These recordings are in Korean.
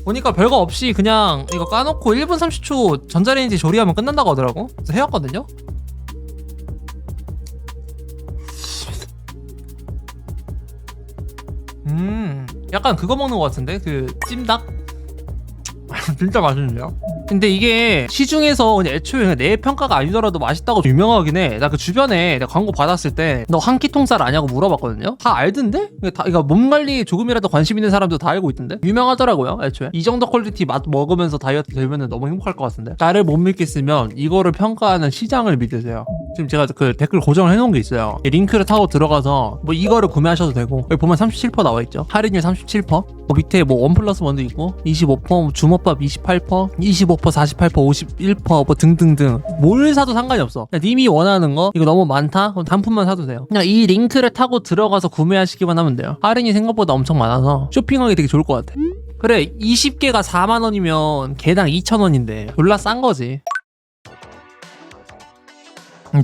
보니까 별거 없이 그냥 이거 까놓고 1분 30초 전자레인지 조리하면 끝난다고 하더라고. 그래서 해왔거든요. 약간 그거 먹는 것 같은데? 그 찜닭? 진짜 맛있는데요? 근데 이게 시중에서 그냥 애초에 그냥 내 평가가 아니더라도 맛있다고 유명하긴 해. 나 그 주변에 내가 광고 받았을 때 너 한 끼 통살 아냐고 물어봤거든요. 다 알던데? 다 이거 몸 관리에 조금이라도 관심 있는 사람도 다 알고 있던데? 유명하더라고요. 애초에 이 정도 퀄리티 맛 먹으면서 다이어트 되면 너무 행복할 것 같은데. 나를 못 믿겠으면 이거를 평가하는 시장을 믿으세요. 지금 제가 그 댓글 고정을 해놓은 게 있어요. 링크를 타고 들어가서 뭐 이거를 구매하셔도 되고, 여기 보면 37% 나와있죠. 할인율 37%. 뭐 밑에 뭐 1+1도 있고 25%, 주먹밥 28%, 25%, 48%, 51%, 뭐 등등등. 뭘 사도 상관이 없어. 그냥 님이 원하는 거 이거 너무 많다? 그럼 단품만 사도 돼요. 그냥 이 링크를 타고 들어가서 구매하시기만 하면 돼요. 할인이 생각보다 엄청 많아서 쇼핑하기 되게 좋을 것 같아. 그래, 20개가 4만원이면 개당 2,000원인데 졸라 싼 거지.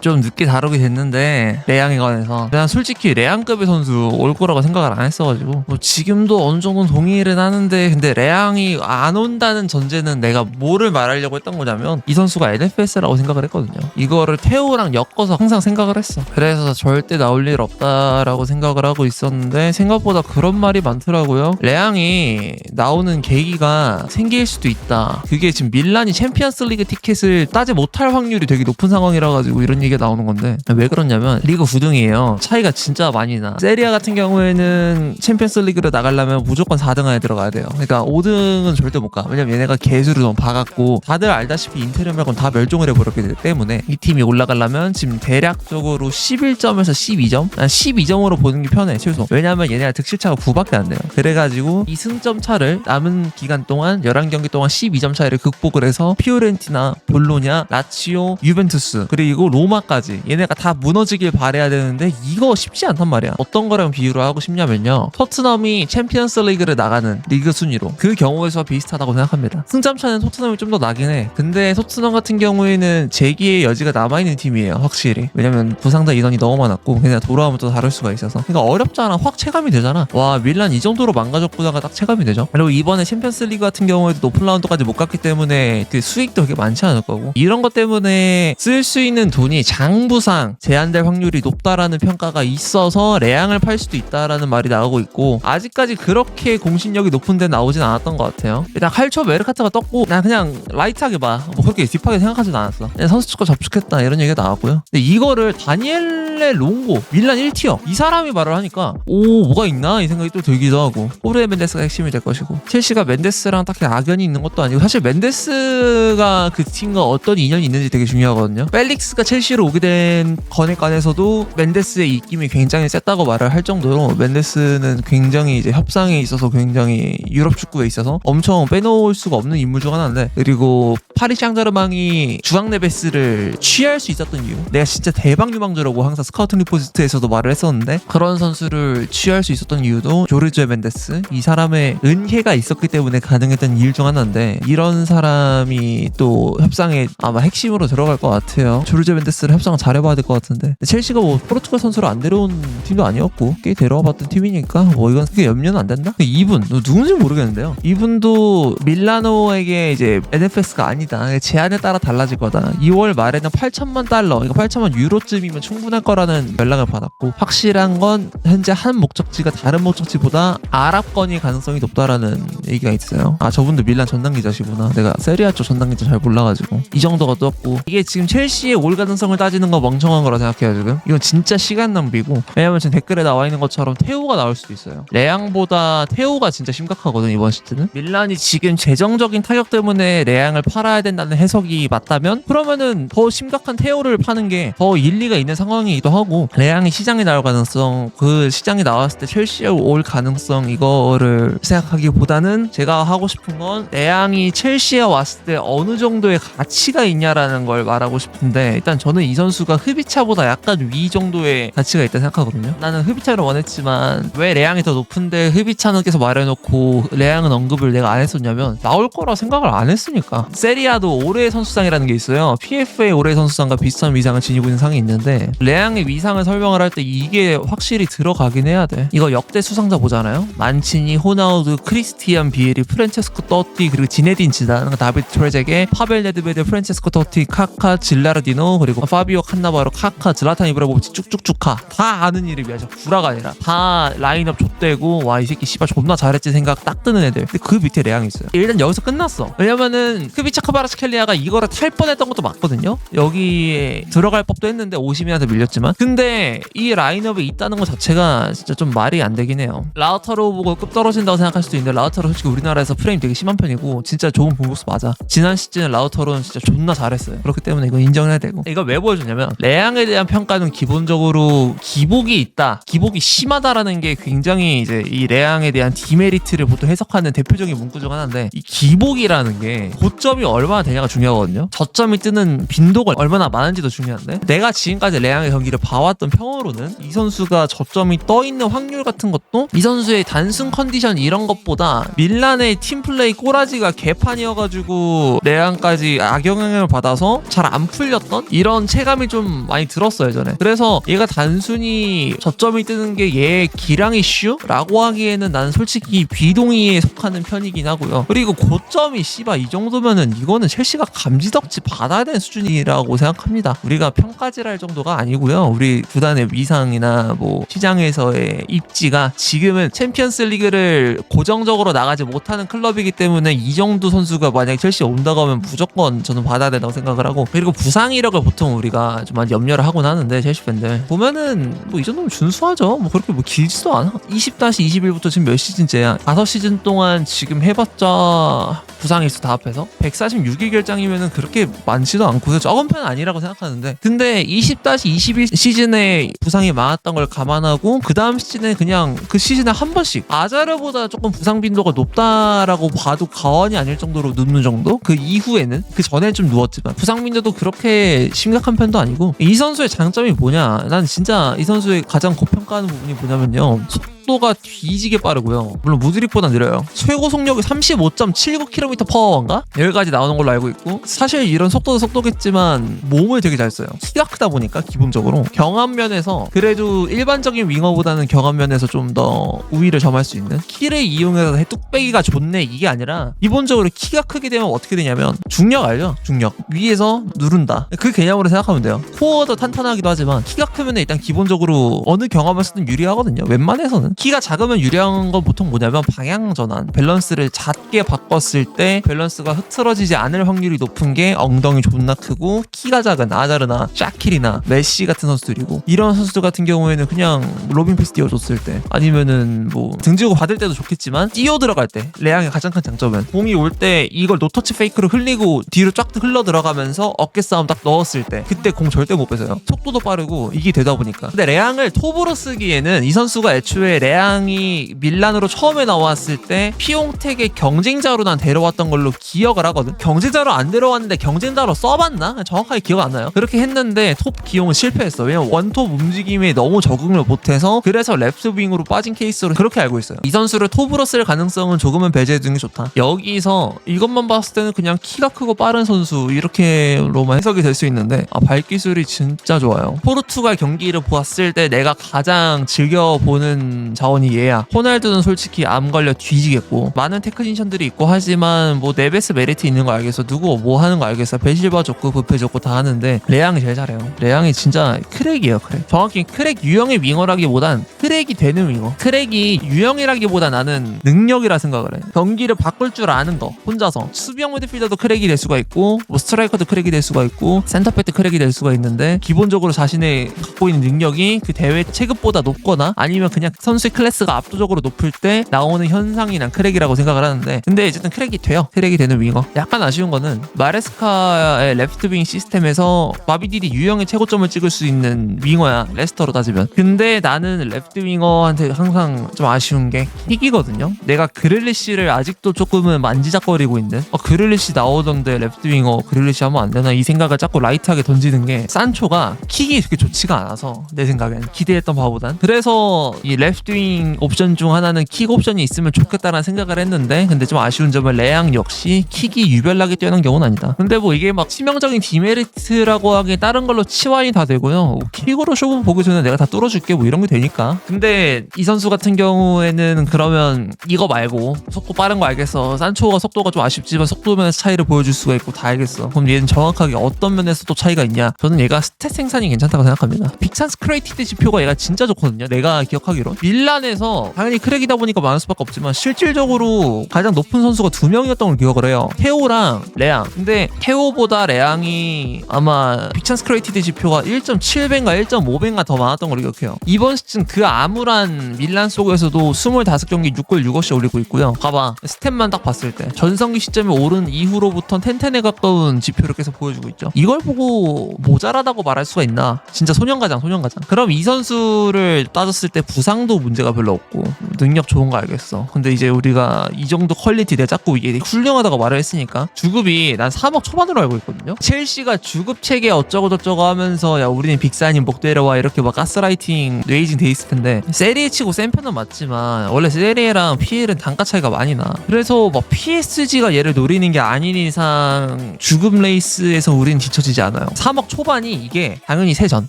좀 늦게 다루게 됐는데 레앙에 관해서 난 솔직히 레앙급의 선수 올 거라고 생각을 안 했어가지고 뭐 지금도 어느 정도는 동의를 하는데, 근데 레앙이 안 온다는 전제는 내가 뭐를 말하려고 했던 거냐면 이 선수가 NFS라고 생각을 했거든요. 이거를 태우랑 엮어서 항상 생각을 했어. 그래서 절대 나올 일 없다라고 생각을 하고 있었는데 생각보다 그런 말이 많더라고요. 레앙이 나오는 계기가 생길 수도 있다. 그게 지금 밀란이 챔피언스 리그 티켓을 따지 못할 확률이 되게 높은 상황이라 가지고 이런 얘기가 나오는 건데, 왜 그러냐면 리그 9등이에요. 차이가 진짜 많이 나. 세리아 같은 경우에는 챔피언스 리그를 나가려면 무조건 4등 안에 들어가야 돼요. 그러니까 5등은 절대 못 가. 왜냐면 얘네가 개수를 너무 봐갖고, 다들 알다시피 인테리어 말고는 다 멸종을 해버렸기 때문에 이 팀이 올라가려면 지금 대략적으로 11점에서 12점? 난 12점으로 보는 게 편해, 최소. 왜냐면 얘네가 득실차가 9밖에 안 돼요. 그래가지고 이 승점 차를 남은 기간 동안 11경기 동안 12점 차이를 극복을 해서 피오렌티나, 볼로냐, 라치오, 유벤투스, 그리고 로마까지 얘네가 다 무너지길 바라야 되는데 이거 쉽지 않단 말이야. 어떤 거랑 비유를 하고 싶냐면요, 토트넘이 챔피언스 리그를 나가는 리그 순위로 그 경우에서 비슷하다고 생각합니다. 승점차는 토트넘이 좀 더 나긴 해. 근데 토트넘 같은 경우에는 재기의 여지가 남아있는 팀이에요, 확실히. 왜냐면 부상자 인원이 너무 많았고 그냥 돌아오면 또 다를 수가 있어서. 그러니까 어렵잖아. 확 체감이 되잖아. 와, 밀란 이 정도로 망가졌구나가 딱 체감이 되죠. 그리고 이번에 챔피언스 리그 같은 경우에도 높은 라운드까지 못 갔기 때문에 그 수익도 그렇게 많지 않을 거고, 이런 것 때문에 쓸 수 있는 돈이 장부상 제한될 확률이 높다라는 평가가 있어서 레앙을 팔 수도 있다라는 말이 나오고 있고, 아직까지 그렇게 공신력이 높은 데 나오진 않았던 것 같아요. 일단 칼초 메르카트가 떴고 난 그냥 라이트하게 봐. 뭐 그렇게 딥하게 생각하지도 않았어. 그냥 선수 축구 접촉했다 이런 얘기가 나왔고요. 근데 이거를 다니엘레 롱고 밀란 1티어 이 사람이 말을 하니까 오, 뭐가 있나 이 생각이 또 들기도 하고, 호르헤 멘데스가 핵심이 될 것이고, 첼시가 멘데스랑 딱히 악연이 있는 것도 아니고, 사실 멘데스가 그 팀과 어떤 인연이 있는지 되게 중요하거든요. 펠릭스가 첼시로 오게 된 건액관에서도 멘데스의 입김이 굉장히 셌다고 말을 할 정도로 멘데스는 굉장히 이제 협상에 있어서 굉장히 유럽 축구에 있어서 엄청 빼놓을 수가 없는 인물 중 하나인데, 그리고 파리 샹제르맹이 주앙 네베스를 취할 수 있었던 이유, 내가 진짜 대박 유망주라고 항상 스카우팅 리포트에서도 말을 했었는데, 그런 선수를 취할 수 있었던 이유도 조르지오 멘데스, 이 사람의 은혜가 있었기 때문에 가능했던 일 중 하나인데, 이런 사람이 또 협상에 아마 핵심으로 들어갈 것 같아요. 조르지오 멘데스를 협상을 잘해봐야 될 것 같은데, 첼시가 뭐 포르투갈 선수를 안 데려온 팀도 아니었고 꽤 데려와 봤던 팀이니까 뭐 이건 크게 염려는 안 된다. 근데 이분 누군지 모르겠는데요, 이분도 밀라노에게 이제 NFS가 아니다, 제한에 따라 달라질 거다, 2월 말에는 8천만 달러, 이거 8천만 유로쯤이면 충분할 거라는 연락을 받았고, 확실한 건 현재 한 목적지가 다른 목적지보다 아랍권일 가능성이 높다라는 얘기가 있어요. 아, 저분도 밀란 전담 기자시구나. 내가 세리아 쪽 전담 기자 잘 몰라가지고. 이 정도가 떴고, 이게 지금 첼시의 올 가능성을 따지는 거 멍청한 거라 생각해요 지금. 이건 진짜 시간 낭비고, 왜냐면 지금 댓글에 나와 있는 것처럼 테오가 나올 수도 있어요. 레앙보다 테오가 진짜 심각하거든 이번 시즌은. 밀란이 지금 재정적인 타격 때문에 레앙을 팔아야 된다는 해석이 맞다면, 그러면은 더 심각한 테오를 파는 게 더 일리가 있는 상황이기도 하고, 레앙이 시장에 나올 가능성, 그 시장에 나왔을 때 첼시에 올 가능성, 이거를 생각하기보다는 제가 하고 싶은 건 레앙이 첼시에 왔을 때 어느 정도의 가치가 있냐라는 걸 말하고 싶은데, 일단 저는 이 선수가 흐비차보다 약간 위 정도의 가치가 있다 생각하거든요. 나는 흐비차를 원했지만 왜 레앙이 더 높은데 흐비차는 계속 말해놓고 레앙은 언급을 내가 안 했었냐면 나올 거라 생각을 안 했으니까. 세리아도 올해의 선수상이라는 게 있어요. PFA 올해의 선수상과 비슷한 위상을 지니고 있는 상이 있는데 레앙의 위상을 설명을 할 때 이게 확실히 들어가긴 해야 돼. 이거 역대 수상자 보잖아요. 만치니, 호나우드, 크리스티안 비에리, 프란체스코 토티, 그리고 지네딘 지단, 다비드 트레제게, 파벨 네드베드, 프란체스코 토티, 카카, 질라르디노, 그리고 파비오 칸나바로, 카카, 질라탄 이브라보비치 쭉쭉쭉 가. 다 아는 이름이야. 저 구라가 아니라 다 라인업 좆대고 와 이 새끼 씨발 존나 잘했지 생각 딱 드는 애들. 근데 그 밑에 레앙이 있어요. 일단 여기서 끝났어. 왜냐면은 크비차 카바라츠켈리아가 이거를 탈 뻔했던 것도 맞거든요. 여기에 들어갈 법도 했는데 오시미한테 밀렸지만, 근데 이 라인업에 있다는 것 자체가 진짜 좀 말이 안 되긴 해요. 라우타로 보고 급 떨어진다고 생각할 수도 있는데 라우타로 솔직히 우리나라에서 프레임 되게 심한 편이고 진짜 좋은 공격수 맞아. 지난 시즌에 라우타로는 진짜 존나 잘했어요. 그렇기 때문에 이거 인정해야 되고, 이걸 왜 보여주냐면 레앙에 대한 평가는 기본적으로 기복이 있다, 기복이 심하다라는 게 굉장히 이제 이 레앙에 대한 디메리트를 보통 해석하는 대표적인 문구 중 하나인데, 이 기복이라는 게 고점이 얼마나 되냐가 중요하거든요. 저점이 뜨는 빈도가 얼마나 많은지도 중요한데, 내가 지금까지 레앙의 경기를 봐왔던 평으로는 이 선수가 저점이 떠있는 확률 같은 것도 이 선수의 단순 컨디션 이런 것보다 밀란의 팀플레이 꼬라지가 개판이어가지고 레앙까지 악영향을 받아서 잘 안 풀렸던 이런 체감이 좀 많이 들었어요 전에. 그래서 얘가 단순히 저점이 뜨는 게 얘의 기량 이슈라고 하기에는 나는 솔직히 비동의에 속하는 편이긴 하고요. 그리고 고점이 씨발 이 정도면은 이거는 첼시가 감지덕지 받아야 되는 수준이라고 생각합니다. 우리가 평가질할 정도가 아니고요. 우리 구단의 위상이나 뭐 시장에서의 입지가 지금은 챔피언스 리그를 고정적으로 나가지 못하는 클럽이기 때문에 이 정도 선수가 만약에 첼시에 온다고 하면 무조건 저는 받아야 된다고 생각을 하고, 그리고 부상 이력을 보통 우리가 좀 많이 염려를 하곤 하는데 첼시 팬들 보면은 뭐 이 정도면 준수하죠. 뭐 그렇게 뭐 길지도 않아. 20-21부터 지금 몇 시즌째야. 5시즌 동안 지금 해봤자 부상일수 다 합해서 146일 결장이면은 그렇게 많지도 않고 적은 편은 아니라고 생각하는데, 근데 20-21 시즌에 부상이 많았던 걸 감안하고 그 다음 시즌에 그냥 그 시즌에 한 번씩 아자르보다 조금 부상 빈도가 높다라고 봐도 과언이 아닐 정도로 눕는 정도? 그 이후에는, 그 전엔 좀 누웠지만 부상 빈도도 그렇게 심각한 편도 아니고. 이 선수의 장점이 뭐냐, 난 진짜 이 선수의 가장 고평가하는 부분이 뭐냐면요, 속도가 뒤지게 빠르고요. 물론 무드릭보다 느려요. 최고 속력이 35.79km/H인가? 여기까지 나오는 걸로 알고 있고, 사실 이런 속도도 속도겠지만 몸을 되게 잘 써요. 키가 크다 보니까 기본적으로 경합면에서 그래도 일반적인 윙어보다는 경합면에서 좀 더 우위를 점할 수 있는, 키를 이용해서 뚝배기가 좋네 이게 아니라 기본적으로 키가 크게 되면 어떻게 되냐면 중력 알죠? 중력 위에서 누른다, 그 개념으로 생각하면 돼요. 코어도 탄탄하기도 하지만 키가 크면 일단 기본적으로 어느 경합에서든 유리하거든요. 웬만해서는. 키가 작으면 유리한 건 보통 뭐냐면 방향 전환, 밸런스를 작게 바꿨을 때 밸런스가 흐트러지지 않을 확률이 높은 게 엉덩이 존나 크고 키가 작은 아자르나 샤킬이나 메시 같은 선수들이고, 이런 선수들 같은 경우에는 그냥 로빙 패스 띄워줬을 때 아니면은 뭐 등지고 받을 때도 좋겠지만 뛰어 들어갈 때 레앙의 가장 큰 장점은 공이 올 때 이걸 노터치 페이크로 흘리고 뒤로 쫙 흘러 들어가면서 어깨 싸움 딱 넣었을 때 그때 공 절대 못 뺏어요. 속도도 빠르고 이게 되다 보니까. 근데 레앙을 톱으로 쓰기에는 이 선수가 애초에 레앙이 밀란으로 처음에 나왔을 때 피용텍의 경쟁자로 난 데려왔던 걸로 기억을 하거든. 경쟁자로 안 데려왔는데 경쟁자로 써봤나? 정확하게 기억 안 나요. 그렇게 했는데 톱 기용은 실패했어. 왜냐면 원톱 움직임에 너무 적응을 못해서, 그래서 랩스윙으로 빠진 케이스로 그렇게 알고 있어요. 이 선수를 톱으로 쓸 가능성은 조금은 배제해두는 게 좋다. 여기서 이것만 봤을 때는 그냥 키가 크고 빠른 선수 이렇게로만 해석이 될 수 있는데, 발기술이 진짜 좋아요. 포르투갈 경기를 보았을 때 내가 가장 즐겨보는 자원이 얘야. 호날두는 솔직히 암 걸려 뒤지겠고 많은 테크니션들이 있고 하지만 뭐 네베스 메리트 있는 거 알겠어. 누구 뭐 하는 거 알겠어. 벨실바 좋고 부페 좋고 다 하는데 레앙이 제일 잘해요. 레앙이 진짜 크랙이에요. 크랙. 정확히 크랙 유형의 윙어라기보단 크랙이 되는 윙어. 크랙이 유형이라기보다 나는 능력이라 생각을 해. 경기를 바꿀 줄 아는 거. 혼자서 수비형 미드필더도 크랙이 될 수가 있고 뭐 스트라이커도 크랙이 될 수가 있고 센터백도 크랙이 될 수가 있는데, 기본적으로 자신의 갖고 있는 능력이 그 대회 체급보다 높거나 아니면 그냥 선수 선수의 클래스가 압도적으로 높을 때 나오는 현상이 난 크랙이라고 생각을 하는데, 근데 어쨌든 크랙이 돼요. 크랙이 되는 윙어. 약간 아쉬운 거는 마레스카의 레프트윙 시스템에서 마비디디 유형의 최고점을 찍을 수 있는 윙어야, 레스터로 따지면. 근데 나는 레프트 윙어한테 항상 좀 아쉬운 게 킥이거든요. 내가 그릴리시를 아직도 조금은 만지작거리고 있는, 그릴리시 나오던데 레프트 윙어 그릴리시 하면 안 되나 이 생각을 자꾸 라이트하게 던지는 게, 산초가 킥이 그렇게 좋지가 않아서 내 생각엔 기대했던 바보단. 그래서 이 레프트 윙 옵션 중 하나는 킥 옵션이 있으면 좋겠다라는 생각을 했는데, 근데 좀 아쉬운 점은 레앙 역시 킥이 유별나게 뛰어난 경우는 아니다. 근데 뭐 이게 막 치명적인 디메리트라고 하기에 다른 걸로 치환이 다 되고요. 킥으로 쇼부 보기 전에 내가 다 뚫어줄게 뭐 이런 게 되니까. 근데 이 선수 같은 경우에는 그러면 이거 말고 속도 빠른 거 알겠어. 산초가 속도가 좀 아쉽지만 속도 면에서 차이를 보여줄 수가 있고 다 알겠어. 그럼 얘는 정확하게 어떤 면에서 또 차이가 있냐? 저는 얘가 스탯 생산이 괜찮다고 생각합니다. 빅찬스 크레이티드 지표가 얘가 진짜 좋거든요. 내가 기억하기로 밀란에서 당연히 크랙이다 보니까 많을 수밖에 없지만 실질적으로 가장 높은 선수가 2명이었던 걸 기억을 해요. 테오랑 레앙. 근데 테오보다 레앙이 아마 빅찬스 크레이티드 지표가 1.7배인가 1.5배인가 더 많았던 걸 기억해요. 이번 시즌 그 암울한 밀란 속에서도 25경기 6골 6어시 올리고 있고요. 봐봐, 스탯만 딱 봤을 때 전성기 시점에 오른 이후로부터 텐텐에 가까운 지표를 계속 보여주고 있죠. 이걸 보고 모자라다고 말할 수가 있나? 진짜 소년가장. 그럼 이 선수를 따졌을 때 부상도 문제가 별로 없고 능력 좋은 거 알겠어. 근데 이제 우리가 이 정도 퀄리티 내가 자꾸 이게 훌륭하다고 말을 했으니까, 주급이 난 3억 초반으로 알고 있거든요. 첼시가 주급 체계 어쩌고 저쩌고 하면서 야 우리는 빅사님 목 데려와 이렇게 막 가스라이팅 뇌이징 돼 있을 텐데, 세리에 치고 센 편은 맞지만 원래 세리에랑 PL은 단가 차이가 많이 나. 그래서 막 PSG가 얘를 노리는 게 아닌 이상 주급 레이스에서 우리는 뒤처지지 않아요. 3억 초반이 이게 당연히 세전,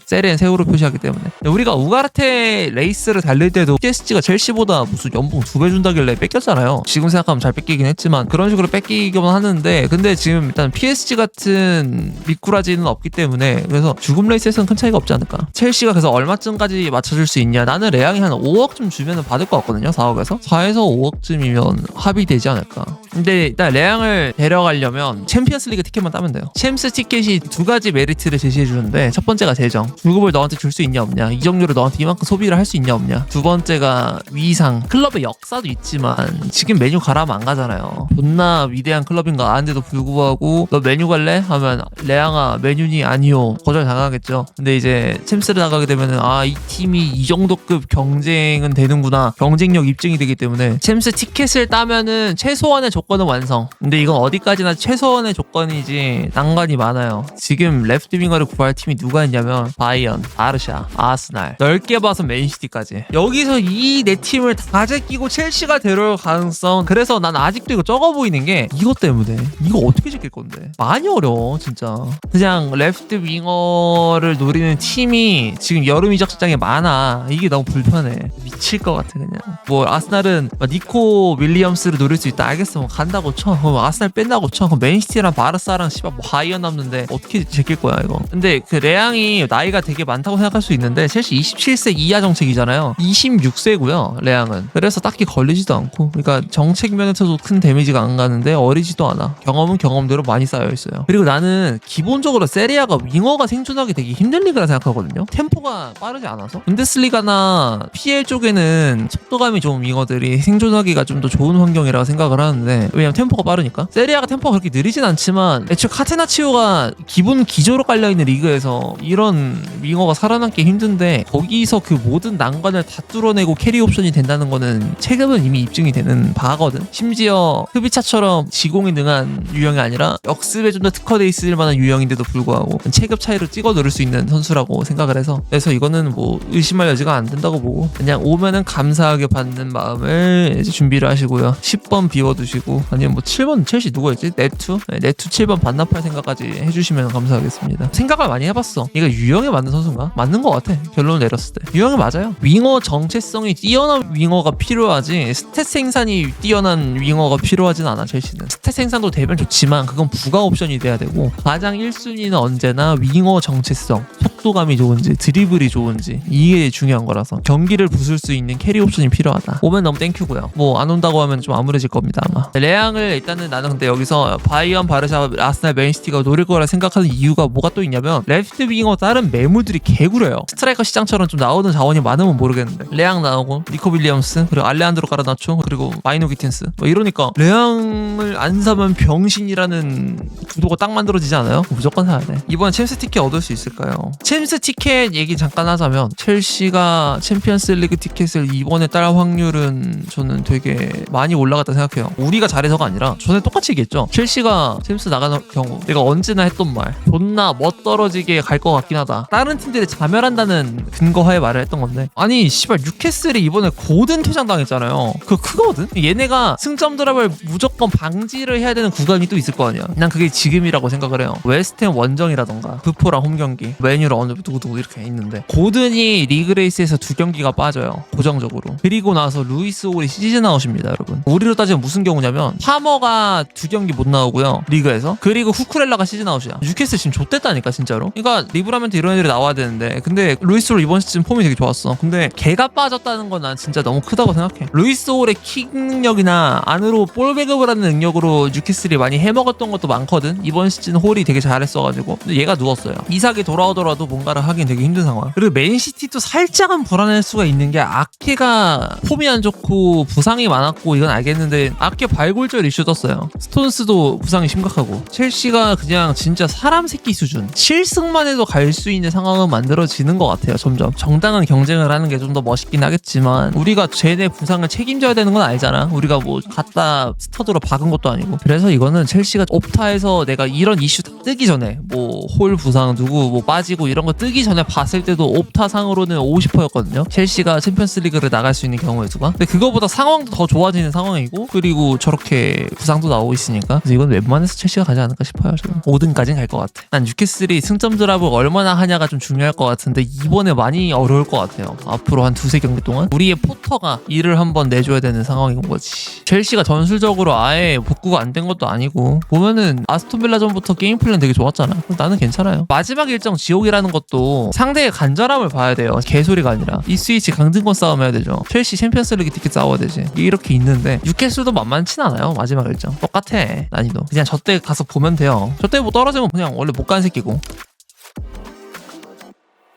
세리엔 세우로 표시하기 때문에. 우리가 우가르테 레이스를 달릴 때도 PSG가 첼시보다 무슨 연봉 2배 준다길래 뺏겼잖아요. 지금 생각하면 잘 뺏기긴 했지만 그런 식으로 뺏기기만 하는데, 근데 지금 일단 PSG 같은 미꾸라지는 없기 때문에 그래서 주급 레이스에서는 큰 차이가 없지 않을까. 첼시가 그래서 얼마쯤까지 맞춰줄 수 있냐? 나는 레앙이 한 5억쯤 주면은 받을 것 같거든요. 4억에서 4에서 5억쯤이면 합의되지 않을까. 근데 일단 레앙을 데려가려면 챔피언스 리그 티켓만 따면 돼요. 챔스 티켓이 두 가지 메리트를 제시해 주는데, 첫 번째가 재정, 주급을 너한테 줄 수 있냐 없냐, 이정도로 너한테 이만큼 소비를 할 수 있냐 없냐. 두 번째가 위상, 클럽의 역사도 있지만 지금 메뉴 가라면 안 가잖아요. 존나 위대한 클럽인가 아는데도 불구하고 너 메뉴 갈래? 하면 레앙아 메뉴니 아니요 거절 당하겠죠. 근데 이제 챔스를 나가게 되면은 이 팀이 이 정도급 경쟁은 되는구나, 경쟁력 입증이 되기 때문에 챔스 티켓을 따면은 최소한의 조건은 완성. 근데 이건 어디까지나 최소한의 조건이지 난관이 많아요. 지금 레프트 윙어를 구할 팀이 누가 있냐면 바이언, 바르샤, 아스날, 넓게 봐서 맨시티까지. 여기서 이 네 팀을 다 제끼고 첼시가 데려올 가능성. 그래서 난 아직도 이거 적어 보이는 게 이것 때문에. 이거 어떻게 제낄 건데? 많이 어려워 진짜. 그냥 레프트 윙어를 노리는 팀이 지금 여름 이적 시장에 많아. 이게 너무 불편해. 미칠 것 같아 그냥. 뭐 아스날은 니코 윌리엄스를 노릴 수 있다 알겠어. 뭐 간다고 쳐. 그럼 아스날 뺀다고 쳐. 그럼 맨시티랑 바르사랑 씨발 뭐 바이언 남는데 어떻게 제낄 거야 이거. 근데 그 레앙이 나이가 되게 많다고 생각할 수 있는데 첼시 27세 이하 정책이잖아요. 26세고요 레앙은. 그래서 딱히 걸리지도 않고, 그러니까 정책 면에서도 큰 데미지가 안 가는데 어리지도 않아. 경험은 경험대로 많이 쌓여 있어요. 그리고 나는 기본적으로 세리아가 윙어가 생존하기 되게 힘든 리그라 생각하거든요. 템포가 빠르지 않아서. 분데스리가나 PL 쪽에는 속도감이 좋은 윙어들이 생존하기가 좀 더 좋은 환경이라고 생각을 하는데, 왜냐면 템포가 빠르니까. 세리아가 tempo가 그렇게 느리진 않지만 애초에 카테나치오가 기본 기조로 깔려있는 리그에서 이런 윙어가 살아남기 힘든데, 거기서 그 모든 난관을 다 뚫어내고 캐리 옵션이 된다는 거는 체급은 이미 입증이 되는 바거든. 심지어 흡이차처럼 지공이 능한 유형이 아니라 역습에 좀 더 특화돼 있을 만한 유형인데도 불구하고 체급 차이로 찍어 누를 수 있는 선수라고 생각을 해서, 그래서 이거는 뭐 의심할 여지가 안 된다고 보고 그냥 오면은 감사하게 받는 마음을 이제 준비를 하시고요. 10번 비워두시고, 아니면 뭐 7번 첼시 누구였지? 네투 7번 반납할 생각까지 해주시면 감사하겠습니다. 생각을 많이 해봤어. 이거 유형에 맞는 선수인가? 맞는 것 같아. 결론을 내렸을 때 유형이 맞아요. 윙어 정체성이 뛰어난 윙어가 필요하지 스탯 생산이 뛰어난 윙어가 필요하진 않아. 첼시는 스탯 생산도 되면 좋지만 그건 부가 옵션이 돼야 되고, 가장 1순위는 언제나 윙어 정체성, 속도감이 좋은지 드리블이 좋은지, 이게 중요한 거라서 경기를 부술 수 있는 캐리 옵션이 필요하다. 오면 너무 땡큐고요. 뭐 안 온다고 하면 좀 암울해질 겁니다 아마. 레앙을 일단은 나는 근데 여기서 바이언, 바르샤, 아스날, 맨시티가 노릴 거라 생각하는 이유가 뭐가 또 있냐면 레프트 윙어 다른 매물들이 개구려요. 스트라이커 시장처럼 좀 나오는 자원이 많으면 모르겠는데 레앙 나오고 니코 윌리엄스 그리고 알레한드로 까르나초 그리고 마이노 기틴스 뭐 이러니까 레앙을 안 사면 병신이라는 구도가 딱 만들어지지 않아요? 무조건 사야 돼. 이번에 챔스 티켓 얻을 수 있을까요? 챔스 티켓 얘기 잠깐 하자면 첼시가 챔피언스 리그 티켓을 이번에 딸 확률은 저는 되게 많이 올라갔다 생각해요. 우리가 잘해서가 아니라 전에 똑같이 얘기했죠. 첼시가 챔스 나가는 경우 내가 언제나 했던 말 존나 멋떨어지게 갈 것 같긴 하다. 다른 팀들이 자멸한다는 근거하에 말을 했던 건데 아니 씨발 뉴캐슬이 이번에 고든 퇴장당했잖아요. 그거 크거든? 얘네가 승점 드랍을 무조건 방지를 해야 되는 구간이 또 있을 거 아니야. 난 그게 지금이라고 생각을 해요. 웨스트햄 원정이라던가 부포랑 홈경기 메뉴로 어느 누구누구 이렇게 있는데 고든이 리그레이스에서 2경기가 빠져요. 고정적으로. 그리고 나서 루이스 홀이 시즌 아웃입니다 여러분. 우리로 따지면 무슨 경우냐면 파머가 2경기 못 나오고요 리그에서. 그리고 후쿠렐라가 시즌 아웃이야. 뉴캐슬 지금 좆됐다니까 진짜로. 그러니까 리브라멘트 이런 애들이 나와야 되는데 근데 루이스 홀 이번 시즌 폼이 되게 좋았어. 근데 걔가 빠졌다는 건 난 진짜 너무 크다고 생각해. 루이스 홀의 킥 능력이나 안으로 볼 배급을 하는 능력으로 뉴캐슬이 많이 해먹었던 것도 많거든. 이번 시즌 홀이 되게 잘했어가지고. 근데 얘가 누웠어요. 이삭이 돌아오더라도 뭔가를 하긴 되게 힘든 상황. 그리고 맨시티도 살짝은 불안할 수가 있는 게 아케가 폼이 안 좋고 부상이 많았고 이건 알겠는데 아케 발골절 이슈 떴어요. 스톤스도 부상이 심각하고. 첼시가 그냥 진짜 사람 새끼 수준 7승만 해도 갈 수 있는 상황은 만들어지는 것 같아요. 점점 정당한 경쟁을 하는 게 좀 더 멋있긴 하겠지만 우리가 쟤네 부상을 책임져야 되는 건 알잖아. 우리가 뭐 갖다 스터드로 박은 것도 아니고. 그래서 이거는 첼시가 옵타에서 내가 이런 이슈 다 뜨기 전에 뭐 홀 부상 누구 뭐 빠지고 이런 거 뜨기 전에 봤을 때도 옵타상으로는 50%였거든요 첼시가 챔피언스리그를 나갈 수 있는 경우의 수가. 근데 그거보다 상황도 더 좋아지는 상황이고 그리고 저렇게 부상도 나오고 있으니까 그래서 이건 웬만해서 첼시가 가지 않을까 싶어요. 저는 5등까지는 갈 것 같아. 난 뉴캐슬이 승점 드랍을 얼마나 하냐가 좀 중요할 것 같은데 이번에 많이 어려울 것 같아요. 앞으로 한 2-3경기 동안 우리의 포터가 일을 한번 내줘야 되는 상황인 거지. 첼시가 전술적으로 아예 복구가 안 된 것도 아니고 보면은 아스톤빌라전부터 게임 플랜 되게 좋았잖아. 나는 괜찮아요. 마지막 일정 지옥이라는 것도 상대의 간절함을 봐야 돼요. 개소리가 아니라 이스위치 강등권 싸움 해야 되죠. 첼시 챔피언스리그 티켓 싸워야 되지. 이렇게 있는데 뉴캐슬도 만만치 않아요. 마지막 일정 똑같아. 난이도 그냥 저때 가서 보면 돼요. 저때 뭐 떨어지면 그냥 원래 못 가는 새끼고.